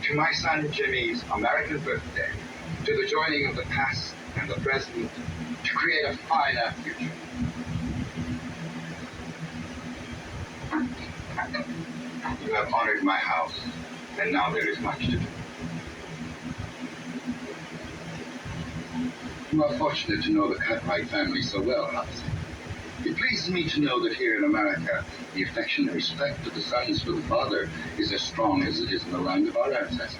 to my son Jimmy's American birthday, to the joining of the past and the present, to create a finer future. You have honored my house, and now there is much to do. You are fortunate to know the Cartwright family so well, Hobson. It pleases me to know that here in America, the affection and respect of the sons for the father is as strong as it is in the land of our ancestors.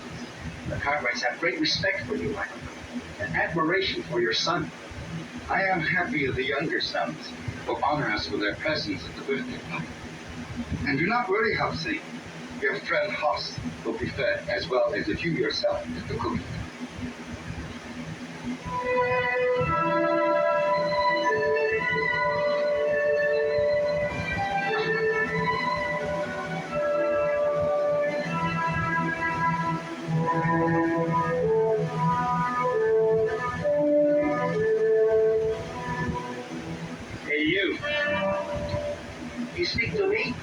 The Cartwrights have great respect for you, Michael, and admiration for your son. I am happy that the younger sons will honor us with their presence at the birthday party. And do not worry, Hobson. Your friend Hoss will be fed as well as if you yourself did the cooking. Hey, you. You speak to me?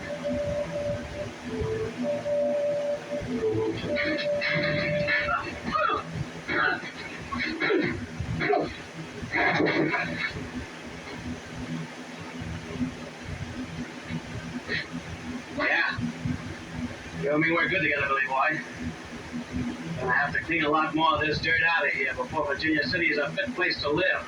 Yeah. You and me work good together, Billy boy. Gonna have to clean a lot more of this dirt out of here before Virginia City is a fit place to live.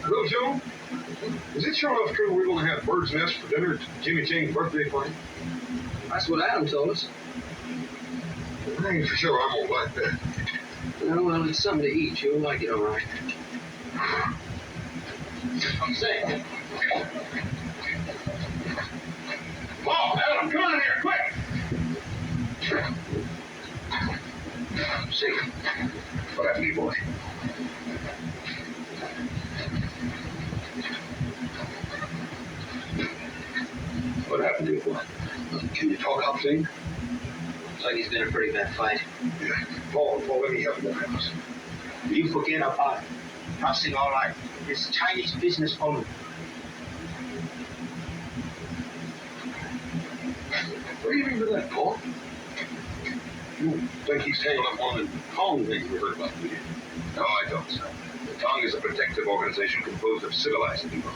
Well, Joe, is it sure enough true we're going to have bird's nest for dinner at Jimmy Chane's birthday party? That's what Adam told us. I ain't for sure I'm going to like that. Well, it's something to eat. You'll like it, all right. Say. Oh, Adam, come on in here, quick! See. What happened to you, boy? What happened to you, boy? Can you talk, Hobson? Looks like he's been in a pretty bad fight. Yeah. Paul, let me help you, house. You forget about Housing, all right. It's Chinese business only. What do you mean by that, Paul? You think he's tangled up one of the Tong things we heard about, do you? No, I don't, sir. The Tong is a protective organization composed of civilized people.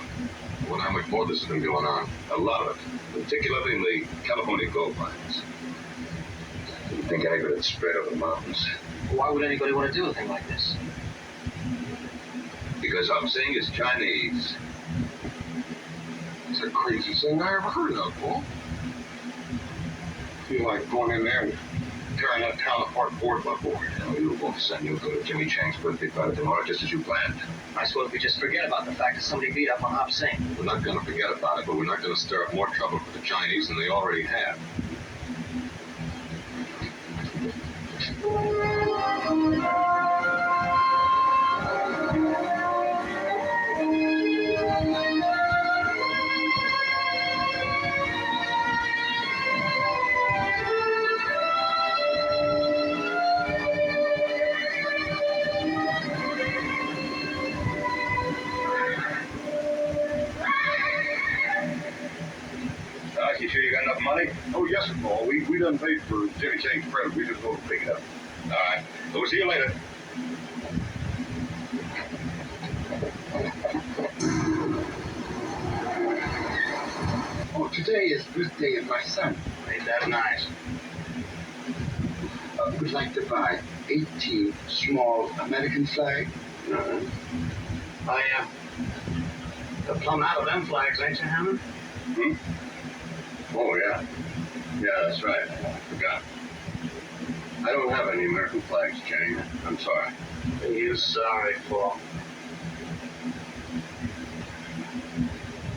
Well, how much more of this has been going on? A lot of it, particularly in the California gold mines. You think anybody would spread over the mountains? Why would anybody want to do a thing like this? Because Hobson is Chinese. It's the craziest thing I ever heard of, Paul. Feel like going in there and tearing that town apart board by board. You were both sent you to go to Jimmy Chang's birthday party tomorrow, just as you planned. I suppose we just forget about the fact that somebody beat up on Hop Sing. We're not going to forget about it, but we're not going to stir up more trouble for the Chinese than they already have. You sure you got enough money? Oh, yes, sir, Paul. We done paid for Jimmy Chane's credit. We just go to pick it up. All right. So we'll see you later. Oh, today is birthday of my son. Ain't that nice? Would like to buy 18 small American flags. You're plumb out of them flags, ain't you, Hammond? Hmm? Oh, yeah. Yeah, that's right. I forgot. I don't have any American flags, Jane. I'm sorry. What are you sorry for?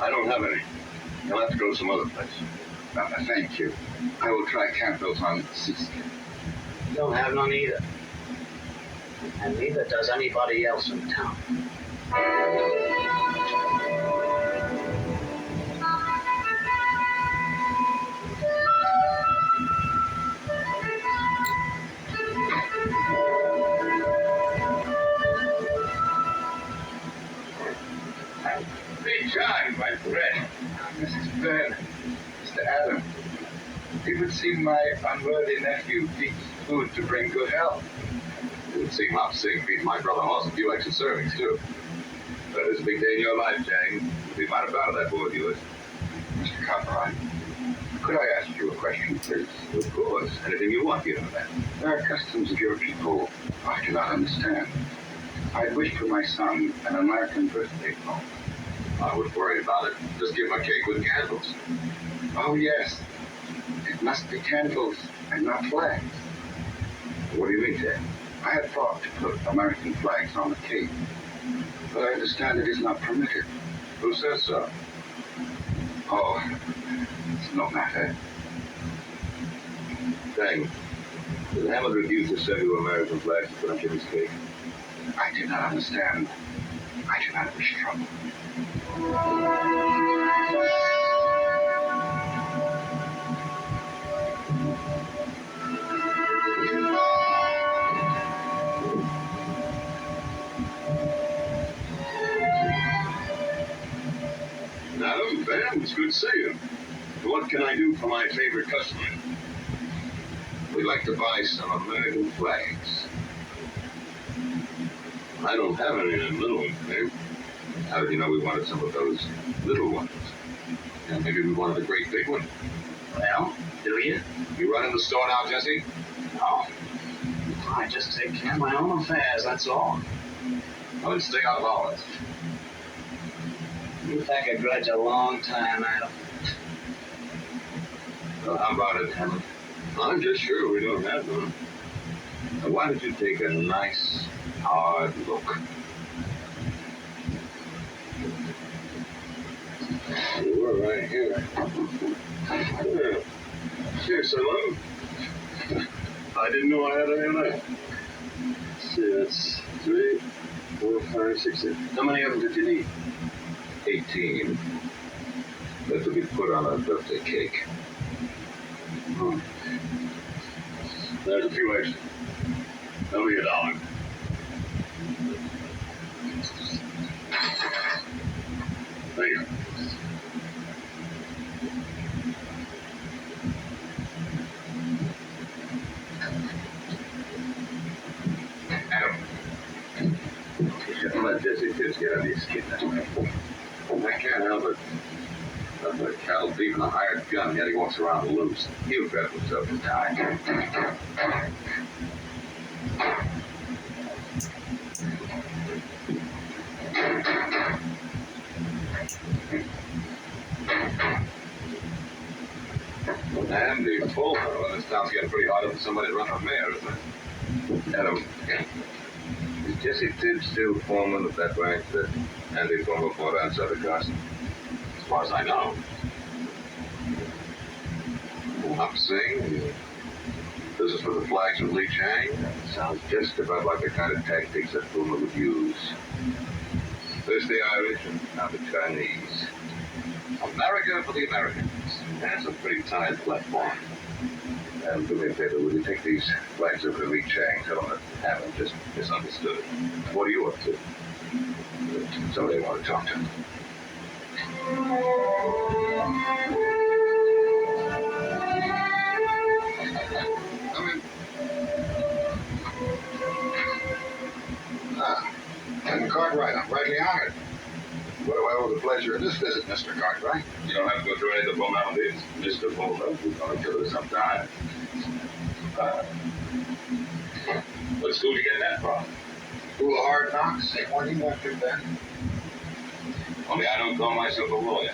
I don't have any. You'll have to go some other place. Thank you. I will try Campbell's on seaskin. You don't have none either. And neither does anybody else in town. Hey, John, my friend. Mrs. Ben, Mr. Adam. It would seem my unworthy nephew eats food to bring good health. It would seem I'm seeing feed my brother Hoss a few extra servings, too. But it's a big day in your life, Jane. You'll be mighty proud of that boy of yours. Mr. Cartwright, could I ask you a question, please? Of course. Anything you want, you know that. There are customs of your people I cannot understand. I wish for my son an American birthday call. I wouldn't worry about it. Just give him a cake with candles. Oh, yes. It must be candles and not flags. What do you mean, Ted? I had thought to put American flags on the cake, but I understand it is not permitted. Who says so? Oh, it's no matter. Dang. Did Hammond refuse to send you American flags to put on Jimmy's cake? I do not understand. I do not wish trouble. Adam, Ben, it's good to see you. What can I do for my favorite customer? We'd like to buy some American flags. I don't have any of them little ones, babe. How did you know we wanted some of those little ones? And maybe we wanted a great big one. Well, do you? You running the store now, Jesse? No. I just take care of my own affairs, that's all. Well, then stay out of ours. You pack a grudge a long time, Adam. Well, how about it, Hammond? I'm just sure we don't have none. Now, why don't you take a nice, hard look? We're right here. Yeah. Here's some of them. I didn't know I had any left. Let's see, that's 3, 4, 5, 6, 7. How many of them did you need? 18. That to be put on a birthday cake. There's a few extra. That'll be $1. Thank you. Adam. Don't let Jesse kids get under your skin that way. I can't help it. That's a cattle thief and a hired gun, yet he walks around loose. He'll bet himself to die. And the full well, this town's getting pretty hard for somebody to run for mayor, isn't it? Adam, is Jesse Tibbs still foreman of that ranch that Andy former bought outside of Carson? As far as I know. I'm saying this is for the flags of Lee Chang. Sounds just about like the kind of tactics that Boomer would use. First the Irish and now the Chinese. America for the Americans. That's a pretty tight platform. And do me a favor, will you take these flags over to Lee Chang? Tell them that Hammond just misunderstood. What are you up to? Somebody I want to talk to. Come in. Captain Cartwright, I'm rightly honored. What do I owe the pleasure of this visit, Mr. Cartwright? You don't have to go through any of the formalities, Mr. Bowler. We've known each other some time. What school did you get that from? School of hard knocks, same one he went through then. Only I don't call myself a lawyer.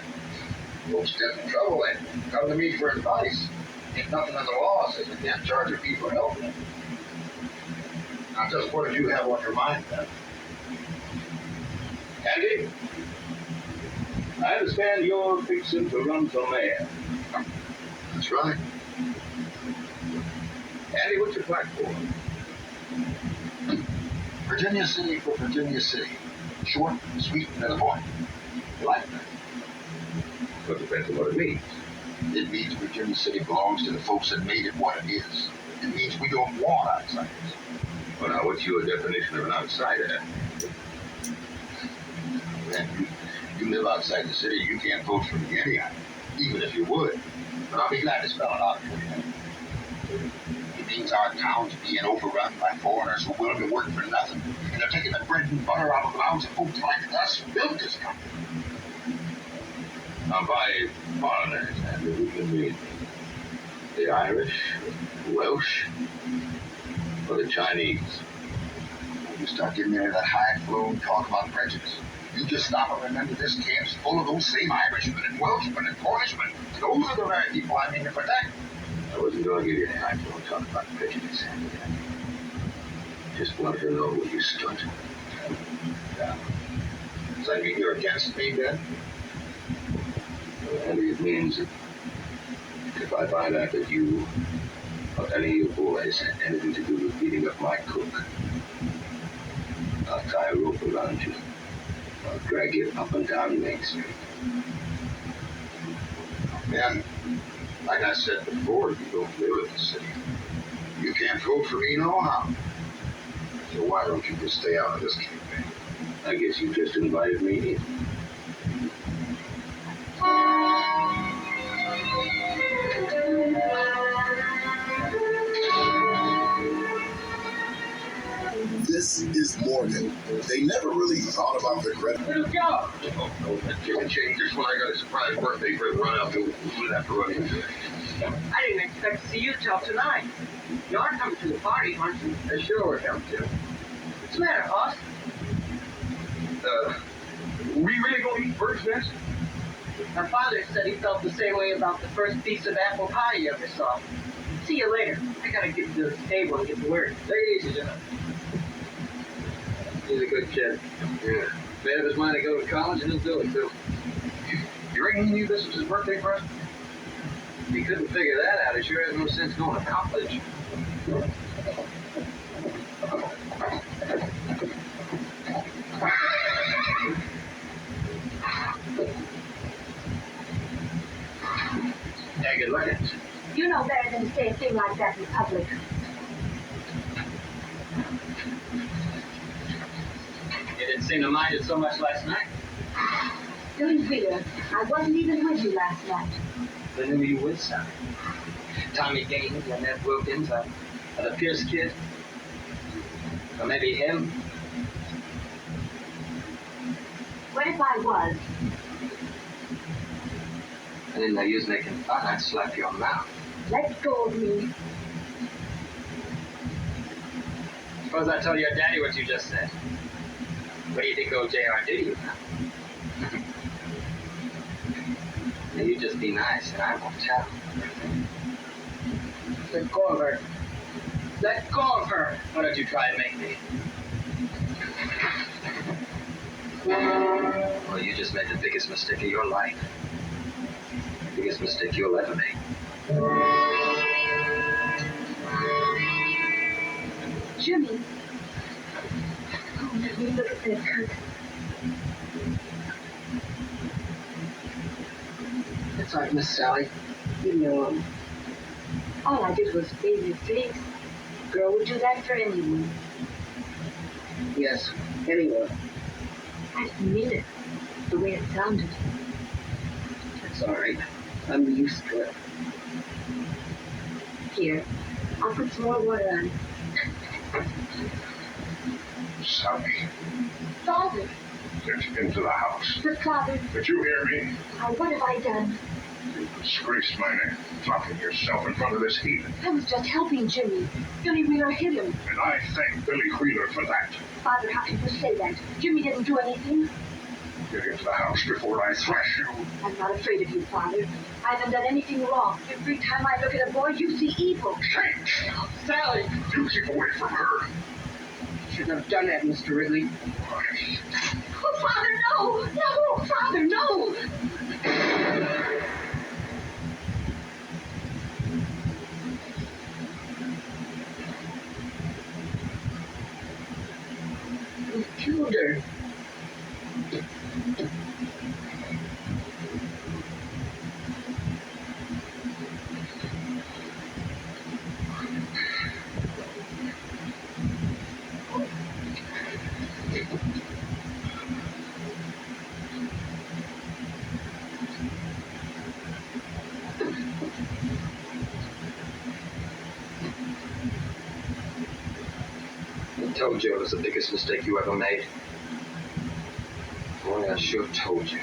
Folks get in trouble and come to me for advice. Ain't nothing in the law says you can't charge a fee for helping them. Now, just what did you have on your mind then? Andy, I understand you're fixing to run for mayor. That's right. Andy, what's your platform? Virginia City for Virginia City. Short, sweet, and to the point. You like that? Well, depends on what it means. It means Virginia City belongs to the folks that made it what it is. It means we don't want outsiders. Well, now, what's your definition of an outsider? And you live outside the city, you can't vote for me anyhow, even if you would. But I'll be glad to spell it out for you. It means our town's being overrun by foreigners who are willing to work for nothing, and they're taking the bread and butter out of the mouths of folks like us who built this country. Now, by foreigners, Andy, we can mean the Irish, the Welsh, or the Chinese. You start getting into that high-flown talk about prejudice. You just stop and remember this camp's full of those same Irishmen and Welshmen and Cornishmen. Those are the very people I mean to protect. I wasn't going to give you any high-flown talk about prejudice, Andy. Just wanted to know where you stood. Yeah. Does that mean you're against me, then? Andy, it means that if I find out that you or any of your boys had anything to do with beating up my cook, I'll tie a rope around you. I'll drag you up and down Main Street. And like I said before, you don't live in the city. You can't vote for me nohow. So why don't you just stay out of this campaign? I guess you just invited me in. This is Morgan. They never really thought about the credit. Little Joe. Oh, no, that chicken change just when I got a surprise birthday for the run out to have to run into it. I didn't expect to see you till tonight. You're coming to the party, aren't you? Sure, we're coming to. What's the matter, boss? We really gonna eat bird's nest? My father said he felt the same way about the first piece of apple pie he ever saw. See you later. I gotta get to the stable and get to work. Take it easy, Jim. He's a good kid. Yeah. Made up his mind to go to college and he'll do it, too. You reckon he knew this was his birthday present? If he couldn't figure that out, it sure has no sense going to college. Yeah, good looking. You know better than to say a thing like that in public. You didn't seem to mind it so much last night. Doing bigger. I wasn't even with you last night. Then who were you with, son? Tommy Gaines and Ned Wilkins, the Pierce kid? Or maybe him? What if I was? I didn't know you was making fun. I'd slap your mouth. Let go of me. Suppose I tell your daddy what you just said. What do you think old JR did to you now? Now you just be nice and I won't tell. Let go of her. Let go of her. Why don't you try and make me? Well, you just made the biggest mistake of your life. The biggest mistake you'll ever make. Jimmy. Oh, let me look at that cut. That's right, Miss Sally. You know him. All I did was bathe your face. Girl would do that for anyone. Yes, anyone. I didn't mean it. The way it sounded. It's all right. I'm used to it. Here, I'll put some more water on. Sally, Father, get into the house. but Father, Did you hear me? what have I done? You disgraced my name, flaunting yourself in front of this heathen. I was just helping Jimmy. Billy Wheeler hit him. And I thank Billy Wheeler for that. Father, how can you say that? Jimmy didn't do anything. Get into the house before I thrash you. I'm not afraid of you, Father. I haven't done anything wrong. Every time I look at a boy, you see evil. Shame! Sally! You keep away from her. Shouldn't have done that, Mr. Ridley. Oh, Father, no! No, Father, no! You killed her. I told you it was the biggest mistake you ever made. Boy, I sure told you.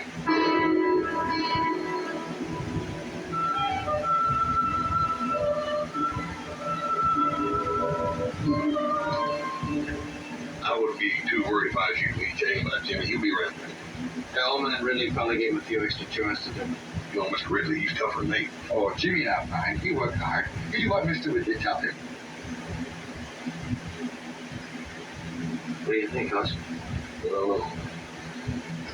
I wouldn't be too worried if I was you, E.J., but Jimmy, he'll be around. Hellman and Ridley probably gave him a few extra chores to do. You know, Mr. Ridley, he's tougher than me. Oh, Jimmy not fine. He worked hard. You do what Mr. Ridley tell him. What do you think, Hus? I don't know.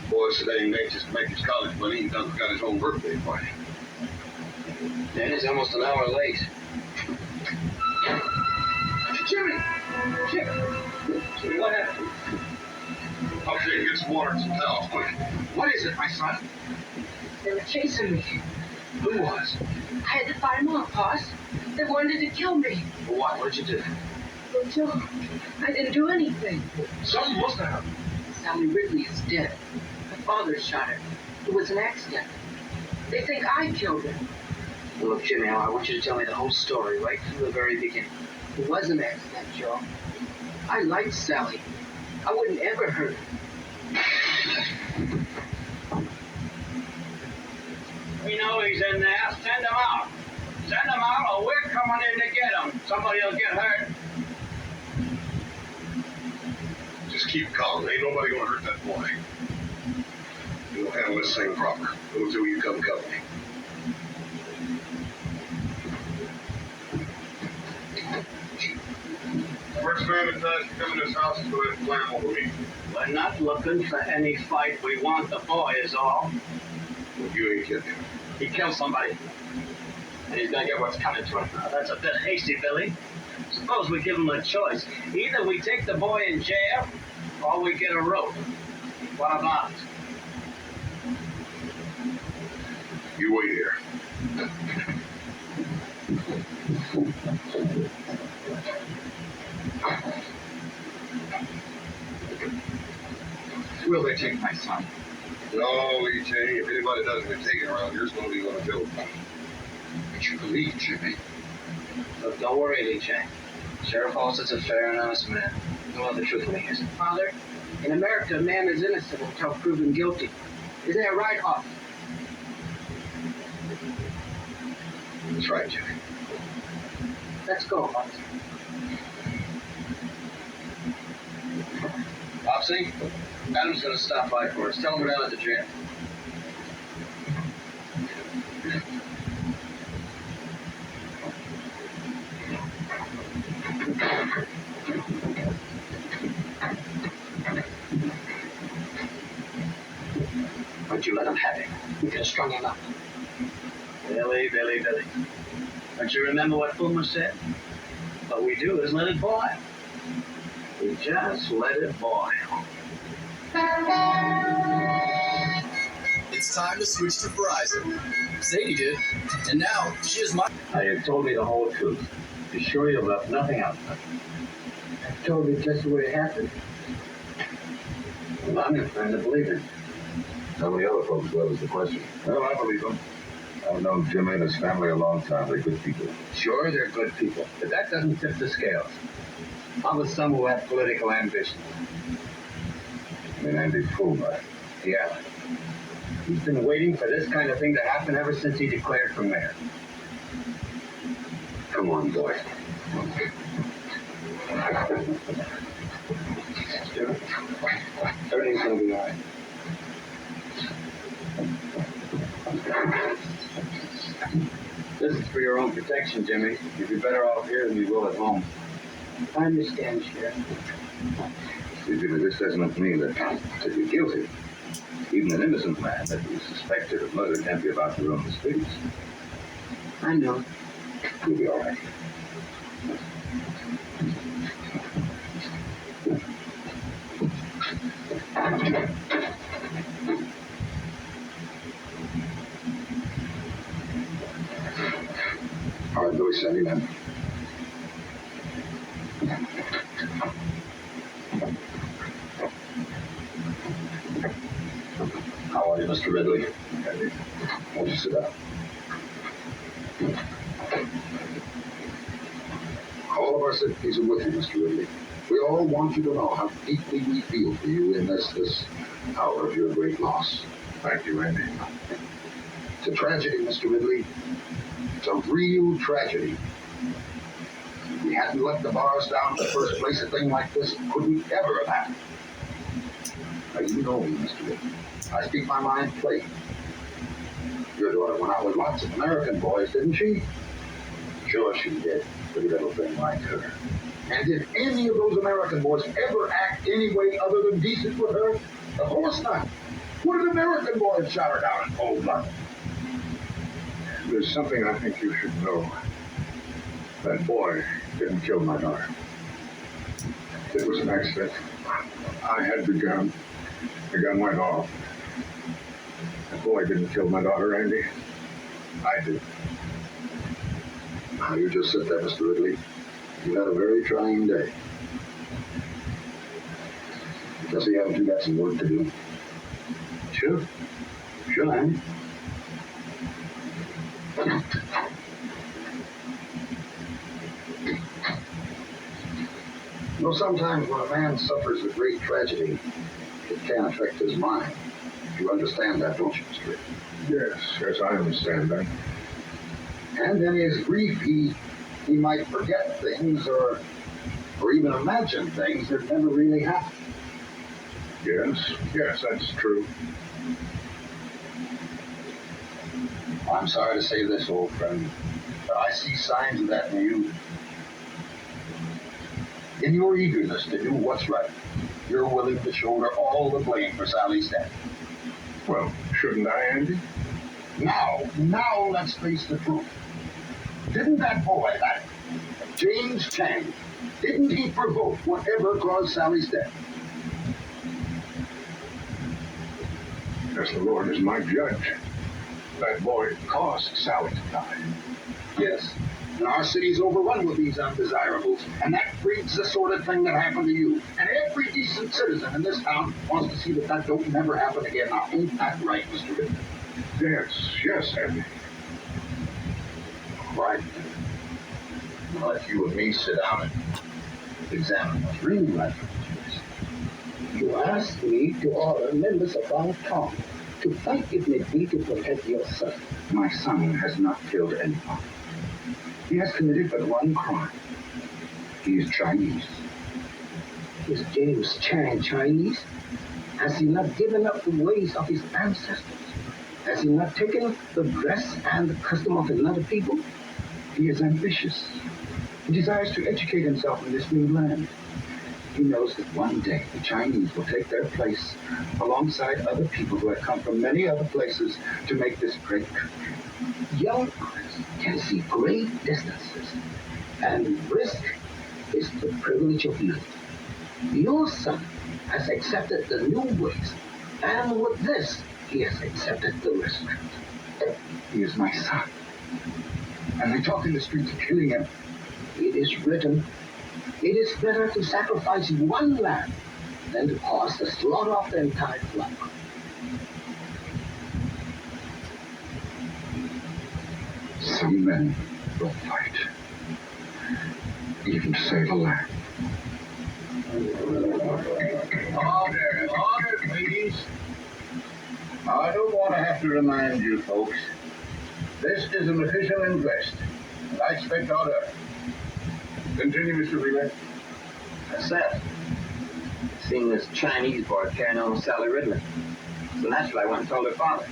Boy said he ain't anxious to make his college money. He done got his own birthday party. Dan is almost an hour late. Jimmy! Jimmy, what happened? Okay, get some water and some towels, quick. What is it, my son? They were chasing me. Who was? I had to fight them off, Hoss. They wanted to kill me. What? What'd you do? But Joe, I didn't do anything. Something must have happened. Sally Ridley is dead. My father shot her. It was an accident. They think I killed her. Look, Jimmy, I want you to tell me the whole story right from the very beginning. It was an accident, Joe. I liked Sally. I wouldn't ever hurt her. We know he's in there. Send him out. Send him out or we're coming in to get him. Somebody will get hurt. Just keep calm. Ain't nobody gonna hurt that boy. You'll handle this thing proper. Go till you come company. First man that tries to come in this house is going to plan over me. We're not looking for any fight. We want the boy is all. Well, you ain't kidding. He killed somebody. And he's gonna get what's coming to him. Now, that's a bit hasty, Billy. Suppose we give him a choice. Either we take the boy in jail, or we get a rope. What about it? You wait here. Will they take my son? No, E.J., if anybody doesn't get taken around here, it's going to be one of Joe's. But you believe, Jimmy. Look, don't worry, Lee-Chang. Sheriff Halstead's a fair and honest man. He'll know the truth when he hears it. Father, in America, a man is innocent until proven guilty. Is that right, Hoss? That's right, Jimmy. Let's go, Hoss. Popsy, Adam's gonna stop by for us. Tell him we're down at the jail. Why'd you let him have him? We could have strung him up. Billy. Don't you remember what Puma said? What we do is let it boil. We just let it boil. It's time to switch to Verizon. Sadie did, and now she is my. Now you've told me the whole truth. Be sure you left nothing out. I told you just the way it happened. Well, I'm inclined to believe it. How many other folks will is the question? Well, I believe them. I've known Jimmy and his family a long time. They're good people. Sure, they're good people, but that doesn't tip the scales. Not with some who have political ambition. I mean, Andy Fool, right? Yeah. He's been waiting for this kind of thing to happen ever since he declared for mayor. Come on, boy. Everything's gonna be all right. This is for your own protection, Jimmy. You'd be better off here than you will at home. I understand, Sheriff. Jimmy, this doesn't mean that you're guilty. Even an innocent man that is suspected of murder can't be about to roam the streets. I know. You'll be all right. All right, Louis, send him in. How are you, Mr. Ridley? Won't you sit down? All of our sympathies are with you, Mr. Ridley. We all want you to know how deeply we feel for you in this hour of your great loss. Thank you, Andy. It's a tragedy, Mr. Ridley. It's a real tragedy. If we hadn't let the bars down in the first place, a thing like this couldn't ever have happened. Now, you know me, Mr. Ridley. I speak my mind plain. Your daughter went out with lots of American boys, didn't she? Sure she did. Pretty little thing like her. And did any of those American boys ever act any way other than decent with her? Of course not. What did American boys shot her down in cold blood? There's something I think you should know. That boy didn't kill my daughter. It was an accident. I had the gun. The gun went off. That boy didn't kill my daughter, Andy. I did. Now, you just sit there, Mr. Ridley. You had a very trying day. Jesse, haven't you got some work to do? Sure. Sure, Andy. You know, sometimes when a man suffers a great tragedy, it can affect his mind. You understand that, don't you, Mr. Ridley? Yes, I understand that. And in his grief, he might forget things or even imagine things that never really happened. Yes, that's true. I'm sorry to say this, old friend, but I see signs of that in you. In your eagerness to do what's right, you're willing to shoulder all the blame for Sally's death. Well, shouldn't I, Andy? Now let's face the truth. Didn't that boy, that James Chang, didn't he provoke whatever caused Sally's death? Yes, the Lord is my judge. That boy caused Sally to die. Yes. And our city's overrun with these undesirables, and that breeds the sort of thing that happened to you. And every decent citizen in this town wants to see that don't never happen again. Now, ain't that right, Mr. Ridley? Yes, Andy. Right. Well, if you and me sit down and examine what's really right for the You asked me to order members of our town to fight if need be to protect your son. My son has not killed anyone. He has committed but one crime. He is Chinese. Is James Chang Chinese? Has he not given up the ways of his ancestors? Has he not taken the dress and the custom of another people? He is ambitious. He desires to educate himself in this new land. He knows that one day the Chinese will take their place alongside other people who have come from many other places to make this great country. Young eyes can see great distances, and risk is the privilege of youth. Your son has accepted the new ways, and with this, he has accepted the risk. He is my son. And they talk in the streets of killing him. It is written, it is better to sacrifice one lamb than to cause the slaughter of the entire flock. Some men will fight, even to save a lamb. Order, please. I don't want have to remind you folks, this is an official inquest, and I expect order. Continue, Mr. Wheeler. That's it. Seen this Chinese boy carrying on Sally Ridley. So naturally, I went and told her father.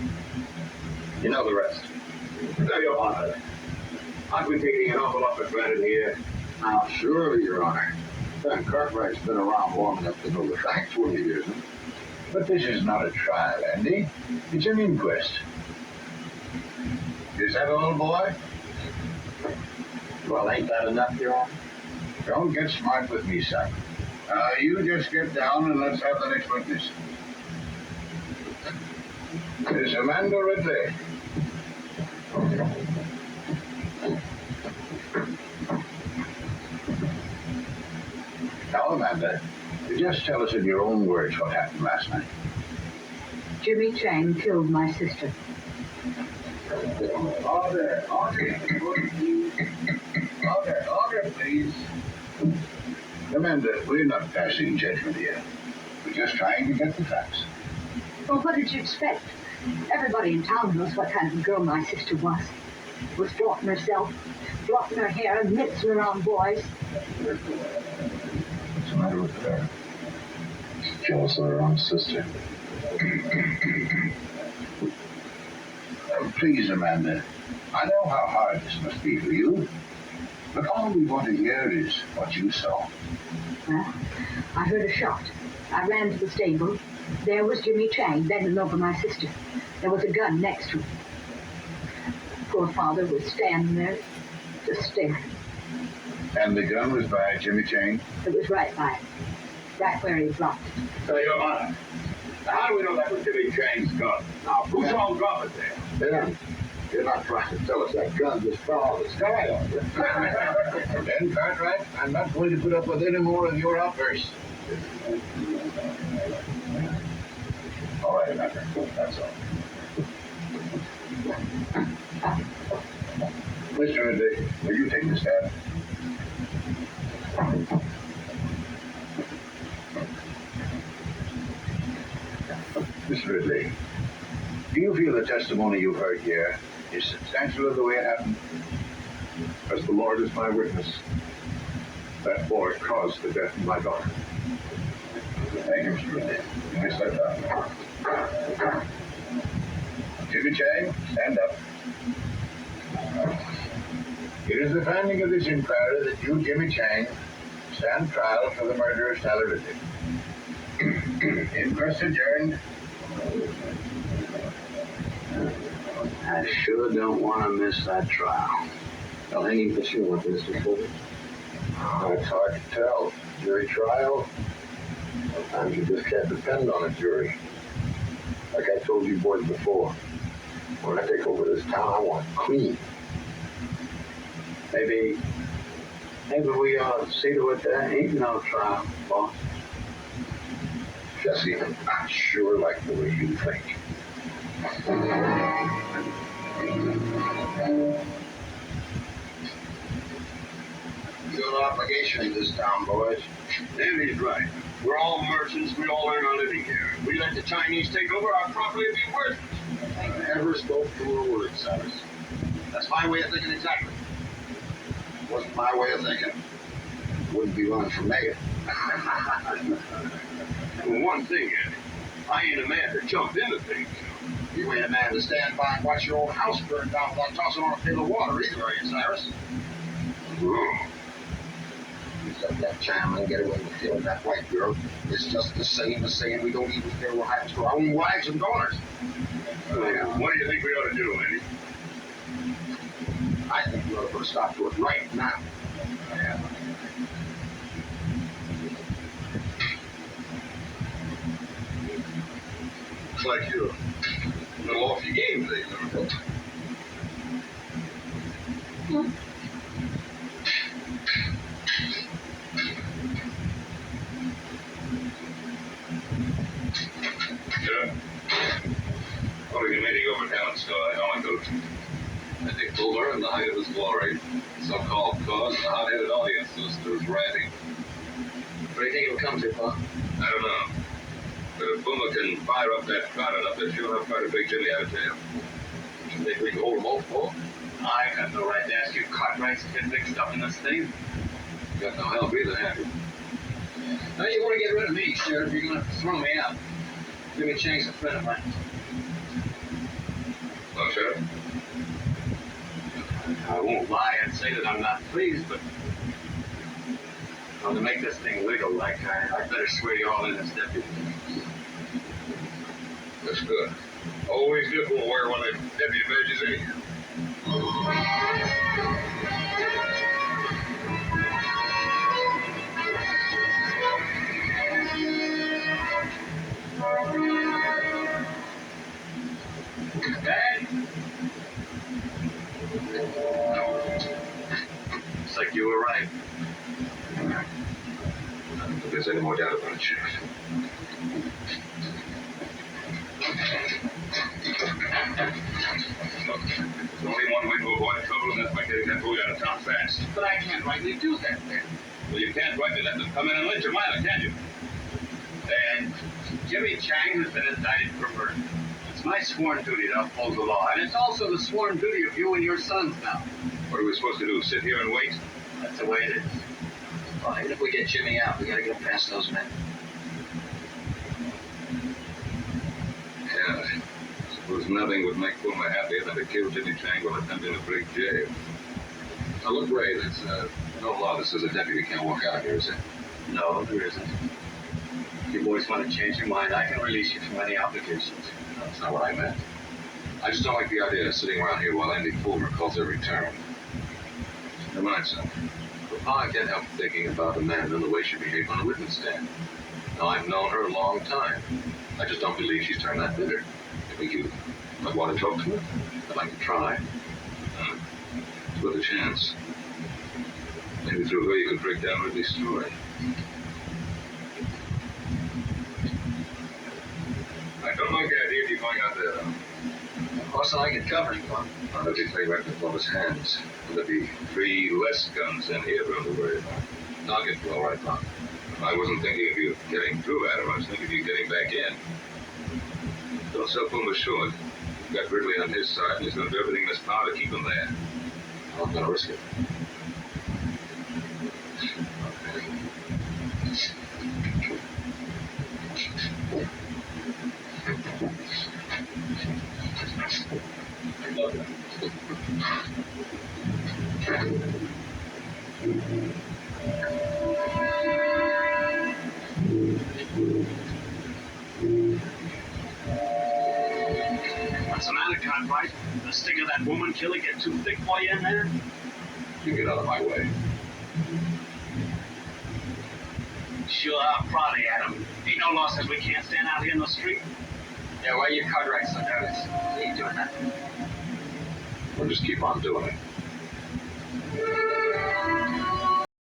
You know the rest. No, Your Honor. Aren't we taking an awful lot for granted here? Now, surely, Your Honor. Ben Cartwright's been around long enough to know the facts when he isn't. But this is not a trial, Andy. It's an inquest. Is that all, boy? Well, ain't that enough, Your Honor? Don't get smart with me, son. You just get down and let's have the next witness. Miss Amanda Ridley. Now, Amanda, just tell us in your own words what happened last night. Jimmy Chang killed my sister. Order, please. Amanda, we're not passing judgment here. We're just trying to get the facts. Well, what did you expect? Everybody in town knows what kind of girl my sister was. Was flaunting herself, flaunting her hair, and mincing around boys. What's the matter with her? Jealous of her own sister. Please, Amanda. I know how hard this must be for you, but all we want to hear is what you saw. Well, I heard a shot. I ran to the stable. There was Jimmy Chang bending over my sister. There was a gun next to him. Poor father was standing there, just staring. And the gun was by Jimmy Chang? It was right by him, right where he dropped it. No, Your Honor. How do we know that was Jimmy Chang's gun? Now, who saw him drop it there? Ben, you're not trying to tell us that gun just fell out of the sky, are you? Ben Cartwright, I'm not going to put up with any more of your outbursts. All right, Amanda, that's all. Mr. Ridley, will you take the stand? Mr. Ridley, do you feel the testimony you've heard here is substantial of the way it happened? As the Lord is my witness, that boy caused the death of my daughter. Thank you, Mr. Ridley. You may step down. Jimmy Chang, stand up. It is the finding of this inquiry that you, Jimmy Chang, stand trial for the murder of Sally Ridley. Inquest adjourned. I sure don't want to miss that trial. Well, any issue with this before? It's hard to tell. Jury trial? Sometimes you just can't depend on a jury. Like I told you boys before, when I take over this town, I want it clean. Maybe we ought to see to it there ain't no trial, boss. Jesse, I'm not sure like the way you think. You're an obligation in this town, boys. Andy's right. We're all merchants. We all earn our living here. If we let the Chinese take over, our property would be worthless. I never spoke to a word, Cyrus. That's my way of thinking exactly. Wasn't my way of thinking. Wouldn't be running for mayor. Well, one thing, Andy. I ain't a man to jump into things. You ain't a man to stand by and watch your own house burn down without tossing on a pail of water either, are you, Cyrus? You let that Chinaman get away with killing that white girl. It's just the same as saying we don't even care what happens to our own wives and daughters. What do you think we ought to do, Andy? I think we ought to put a stop to it right now. Yeah. Looks like you're a little off your game today, Liverpool. Yeah. What are you meeting over town, Scott? I know I go to. I think Fuller in the height of his glory. So-called cause and a hot-headed audience listeners ranting. What do you think it'll come to, Pa? I don't know. But if Boomer can fire up that crowd enough, then she'll have quite a big Jimmy out of jail. They think hold them all for? I have no right to ask you Cartwrights to get mixed up in this thing. You got no help either, have you? Now you want to get rid of me, Sheriff, you're going to have to throw me out. Jimmy Chang's a friend of mine. Well, Sheriff? I won't lie and say that I'm not pleased, but to make this thing legal, like, I better swear you all in as deputy. That's good. Always good to wear one of them deputy badges, eh? Dad? Looks like you were right. I don't think there's any more doubt about it, Sheriff. Look, there's only one way to avoid trouble, and that's by getting that boy out of town fast. But I can't rightly do that, Dad. Well, you can't rightly let them come in and lynch him either, can you? Dad, Jimmy Chang has been indicted for murder. It's my sworn duty to uphold the law, and it's also the sworn duty of you and your sons now. What are we supposed to do, sit here and wait? That's the way it is. Fine, if we get Jimmy out, we gotta get past those men. Yeah, I suppose nothing would make Boomer happier than to kill Jimmy Chang while attempting to break jail. Now look, Ray, there's no law that says a deputy can't walk out here, is it? No, there isn't. If you boys want to change your mind, I can release you from any obligations. That's not what I meant. I just don't like the idea of sitting around here while Andy Fulmer calls every turn. Never mind, son. Well, I can't help thinking about Amanda and the way she behaved on the witness stand. Now, I've known her a long time. I just don't believe she's turned that bitter. Maybe you might want to talk to her. I'd like to try. It's worth a chance. Maybe through her you could break down Ridley's story. I don't like the idea of you going out there, though. Of course, I get covering fun. I'll let you play right before his hands. There'll be 3 less guns in here for him to worry about. I'll get you all right, Bob. I wasn't thinking of you getting through at him. I was thinking of you getting back in. Don't sell Boomer short. You've got Ridley on his side, and he's going to do everything in his power to keep him there. I'm going to risk it. What's the matter, Cartwright? The stick of that woman killer get too thick for you in there? You get out of my way. Sure, I'm proud of you, Adam. Ain't no law says we can't stand out here in the street. Yeah, why are you Cartwright so nervous? He ain't doing that. We'll just keep on doing it.